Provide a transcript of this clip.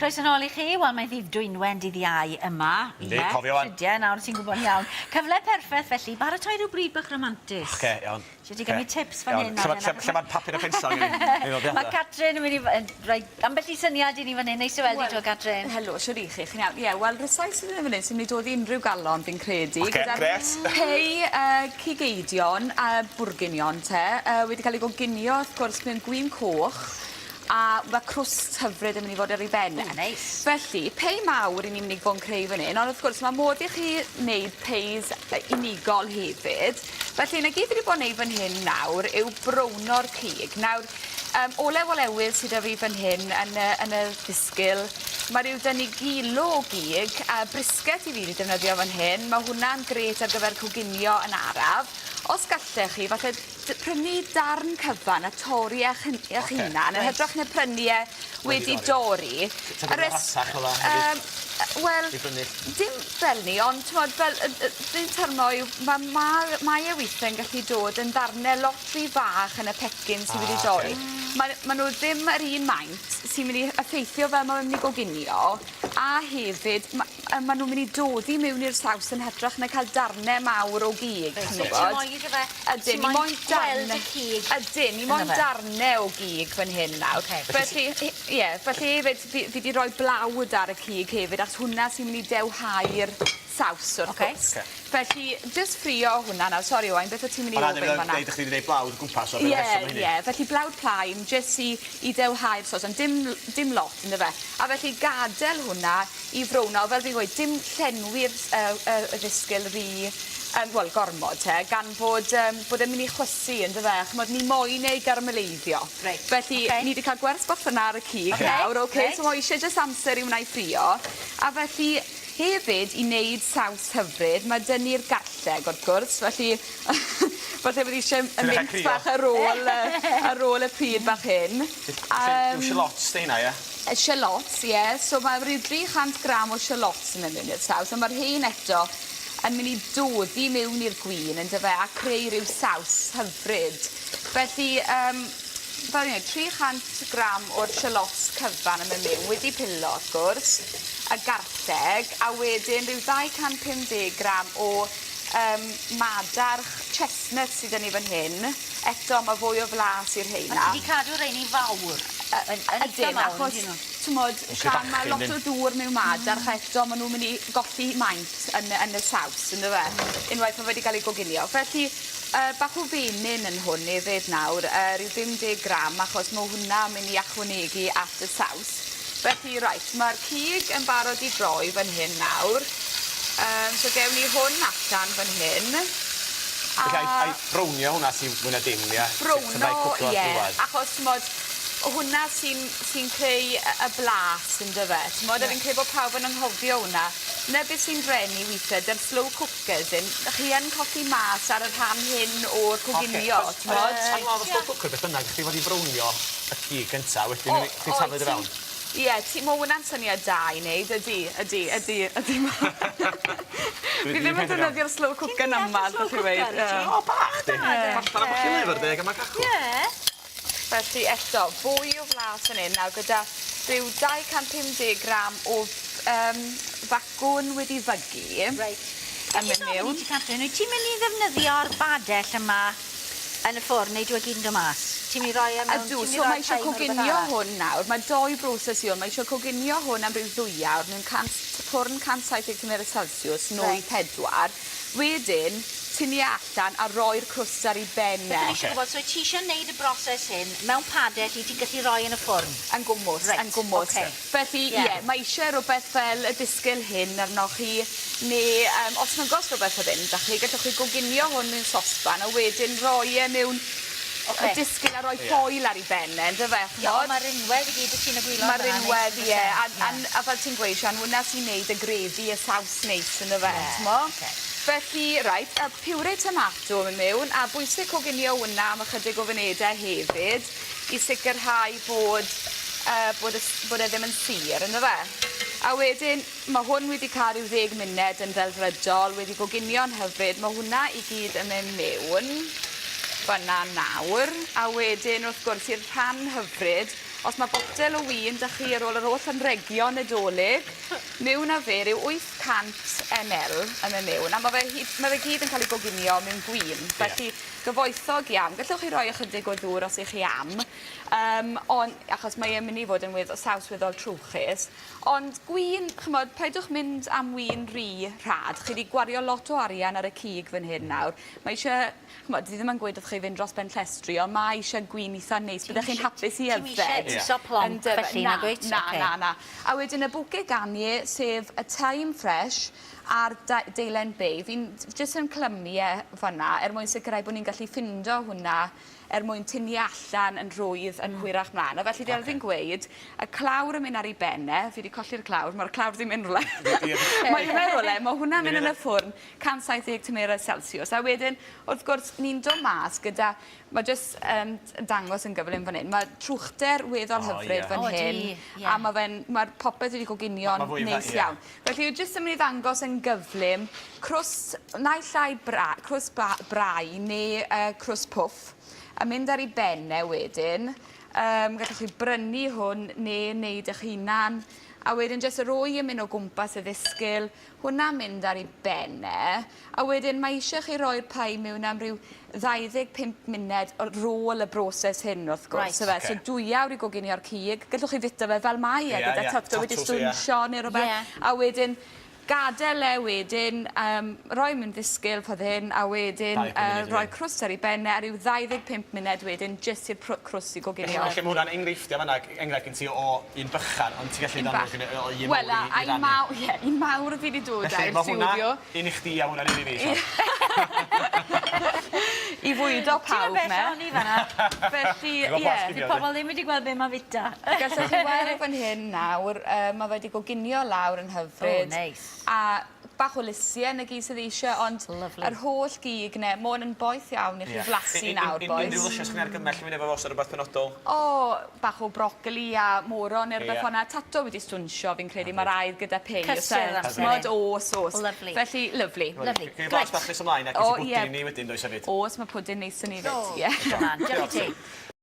Croeso nôl I chi. Wel, mae ddydd Dwynwen dydd Iau yma. Yndi, cofio wan. Trydie, nawr ti'n gwybod iawn. Cyfle perffaith felly, baratoi rhyw bryd bach romantis. Oce, iawn. Ti wedi gymryd tips fan hyn? Lle mae'r papur a pensel gen i? Mae Catrin yn mynd I... Rhoi ambell I syniad I ni fan hyn. Neis I weld I tro, Catrin. Helo, siwr I chi. Chi'n iawn. Ie, wel, rhysau sydd yn fan hyn sy'n mynd I dod I unrhyw galon fi'n credu. Oce, gret. Pei cigeidion a bwrginion te. Wedi cael ei goginio, wrth gwrs, mewn gwyn coch. A mae crwst hyfryd yn mynd I fod ar ei ben. Neis. Felly, pei mawr I ni'n mynd I fod yn creu fan hyn, ond wrth gwrs mae mod I chi wneud peis unigol hefyd. Felly, na gyd wedi bod yn neud fan hyn nawr yw browno'r cig. Nawr, olew olewydd sydd â fi fan hyn yn y ddisgyl. Mae rhyw dynnu gilo o gig, a brisket I fi wedi defnyddio fan hyn. Mae hwnna'n gret ar gyfer coginio yn araf. Os gallech chi, falle prynu darn cyfan a torri eich hunan, yn hytrach na prynu wedi dorri. Ti'n gwybod hasach o la? Wel, dim fel ni, ond dwi'n tyrmo yw, mae e weithio yn gallu dod yn darnau lot rhy fach yn y pecyn sydd wedi dorri. Mae nhw ddim yr un maint sy'n mynd I effeithio fel mae'n mynd I goginio, a hefyd mae nhw'n mynd I dodi mewn i'r saws yn hytrach na cael darnau mawr o gig. Ydyn, ni moyn darnau o gig fan hyn nawr. Felly hefyd, fi wedi rhoi blawd ar y cig hefyd, achos hwnna sy'n mynd I dewhau'r saws wrth gwrs. Felly, jyst ffrio hwnna nawr. Sori, Owain, beth o ti'n mynd I ofyn fan'na? Hwna'n dweud chdi wedi gwneud blawd gwmpas o'r reswm hynny. Ie, felly blawd plaen, jyst I dewhau'r sos, ond dim lot yn fe. A felly gadael hwnna I frowno, fel fi'n gweud, dim llenwi'r ddisgyl rhy... Wel, gormod te, gan bod e'n mynd I chwysu yn dy fe, chymod, ni moyn ei garmeleiddio. Felly, ni wedi cael gwers bach fyna ar y cig nawr, so mae eisiau jyst amser I wneud ffrio. A felly, hefyd, I wneud saws hyfryd, mae dynnu'r garlleg wrth gwrs, felly falle bod eisiau mynd bach ar ôl y pryd bach hyn. Yw shallots di hynna, ie? Shallots, ie, so mae rhyw 300 gram o shallots yn mynd i'r saws, a mae'r hyn eto yn mynd I dodi mewn i'r gwyn yn dyfe a creu rhyw saws hyfryd. Felly, fel ni'n 300 gram o'r shallots cyfan yn mynd mewn, wedi pilo wrth gwrs, y garlleg, a wedyn rhyw 250 gram o madarch chestnut sydd yn ei fan hyn. Eto, mae fwy o flas i'r heina. Mae ti wedi cadw reini fawr? Ydyn, achos, tymod, gan mae lot o dŵr mewn madarch, eto, maen nhw'n mynd I golli maint yn y saws, yn fe, unwaith mae wedi cael ei goginio. Felly, bach o fenyn yn hwn hefyd nawr, rhyw 50 gram, achos mae hwnna'n mynd I ychwanegu at y saws. Felly, mae'r cig yn barod I droi fan hyn nawr. So, gewn ni hwn allan fan hyn. A'i brownio hwnna sy'n mwy na dim, ie? Browno, ie, achos, hwnna sy'n creu y blas yn dy fe. A fi'n creu bod pawb yn anghofio hwnna. Na beth sy'n drenu weithio, dy'r slow cookers yn, chi yn colli mas ar y rhan hyn o'r coginio. Ar lof o slow cooker, beth bynnag, chi fod I brownio y cig gyntaf, wedyn chi tafod I fewn. Ie, mae hwnna'n syniad da I wneud, ydy. Fi ddim yn defnyddio'r slow cooker yn aml, beth I weid. O, bach, di. Falle na bach I lyfr deg yma cachw. Felly eto, fwy o flas yn un, nawr gyda rhyw 250 gram o facwn wedi fygu. Yn mynd mewn. Ti'n mynd I ddefnyddio'r badell yma yn y ffwrn neu dwi gyd yn dod mas? Ti'n mynd I roi e mewn? Ydw, so mae eisiau coginio hwn nawr. Mae 2 broses I hwn. Mae eisiau coginio hwn am ryw 2 awr. Mewn ffwrn 170 Celsius, 0.4. Wedyn, tynnu allan a roi'r crwst ar ei ben. So ti eisiau gwneud y broses hyn mewn padell I ti'n gallu roi yn y ffwrn? Yn gwmws, yn gwmws. Felly, ie, mae eisiau rhywbeth fel y disgyl hyn arnoch chi, neu os mae'n gos rhywbeth o ddim, gallwch chi goginio hwn mewn sosban, a wedyn roi e mewn y disgyl a roi foil ar ei ben, yn dy fe? Mae'r rinwedd I gyd y sy'n y gwylod. Mae'r rinwedd, ie, a fel ti'n gweud, Sian, hwnna sy'n neud y grefi, y saws neis yn y fe, Felly, y piwre tomato yn mewn, a bwysig coginio hwnna am ychydig o fynedau hefyd, I sicrhau bod e ddim yn sir, yn y fe? A wedyn, mae hwn wedi cael rhyw 10 munud yn ddelfrydol, wedi goginio'n hyfryd, mae hwnna I gyd yn mynd mewn. Fyna nawr, a wedyn wrth gwrs i'r rhan hyfryd, os mae botel o win 'da chi ar ôl yr holl anregion nadolig, mewn â fe ryw 800 ml yn y mewn. A mae fe gyd yn cael ei goginio mewn gwin. Felly gyfoethog iawn. Gallwch chi roi ychydig o ddŵr os ych chi am. Achos mae e'n mynd i fod yn saws weddol trwchus. Ond gwin, chymod, paidwch mynd am win ry rhad. Chi wedi gwario lot o arian ar y cig fan hyn nawr. Mae eisiau, chymod, di ddim yn gweud wrth chi fynd dros ben llestri, ond mae eisiau gwin eitha neis. Byddech chi'n hapus i yfed. Ti'n eisiau tiso plonc felly, na gweud? Na. A wedyn y bwcau ganie, sef y thyme fresh a'r deilen bay. Fi'n jyst yn clymu fanna mwyn sicrhau bod ni'n gallu ffindo hwnna mwyn tynnu allan yn rwydd yn hwyrach mlaen. A felly fel fi'n gweud, y clawr yn mynd ar ei benne, fi wedi colli'r clawr, mae'r clawr ddim yn rwle. Mae'n mynd rwle, mae hwnna'n mynd yn y ffwrn 170 tymerau Celsius. A wedyn, wrth gwrs, ni'n dod mas gyda, mae jyst dangos yn gyflym fan hyn. Mae trwchter weddol hyfryd fan hyn, a mae'r popeth wedi goginio'n neis iawn. Felly, yw jyst yn mynd i ddangos yn gyflym, naill ai crws brai neu crws pwff, a mynd ar ei benne wedyn. Gallwch chi brynu hwn neu wneud eich hunan. A wedyn jyst yr oi yn mynd o gwmpas y ddisgyl, hwnna'n mynd ar ei benne. A wedyn mae eisiau chi roi'r pai mewn am ryw 25 munud ar ôl y broses hyn wrth gwrs. So 2 awr i goginio'r cig. Gallwch chi fita fe fel mae gyda tato wedi stwnsio neu rhywbeth. A wedyn gadael wedyn, roi mewn ddisgyl ffordd hyn, a wedyn rhoi crws ar ei benne a ryw 25 munud wedyn, jyst i'r crws i goginio. Felly mae hwnna'n enghreiffdio fan'na, enghraifft gen ti o un bychan, ond ti'n gallu danfod o un mawr i rannu. Un mawr fi wedi dod â'r stiwdio. Felly mae hwnna un i chdi a hwnna'n un i fi. I fwydo pawb me. Ti'n beth fan'na? Felly, Di pobl ddim wedi gweld be mae fita. Gallwch chi weld fan hyn nawr, mae wedi goginio lawr yn hyfryd. O, neis. A bach o lysien y gyd sydd eisiau, ond yr holl gig ne, mae hwn yn boeth iawn i chi flasu nawr, boes. Unrhyw lysiau sy'n argymell mynd efo fos ar rhywbeth penodol? O, bach o brocoli a moron neu rhywbeth hwnna. Tato wedi stwnsio, fi'n credu, mae raidd gyda pei. Cysur ar Smod os. Lovely. Felly, lyflu. Lovely. Gwyd bach bach nes ymlaen, ac ys y bwdyn i ni wedyn, does hefyd? Os, mae pwdyn neis yn ei fyd. Diolch i ti.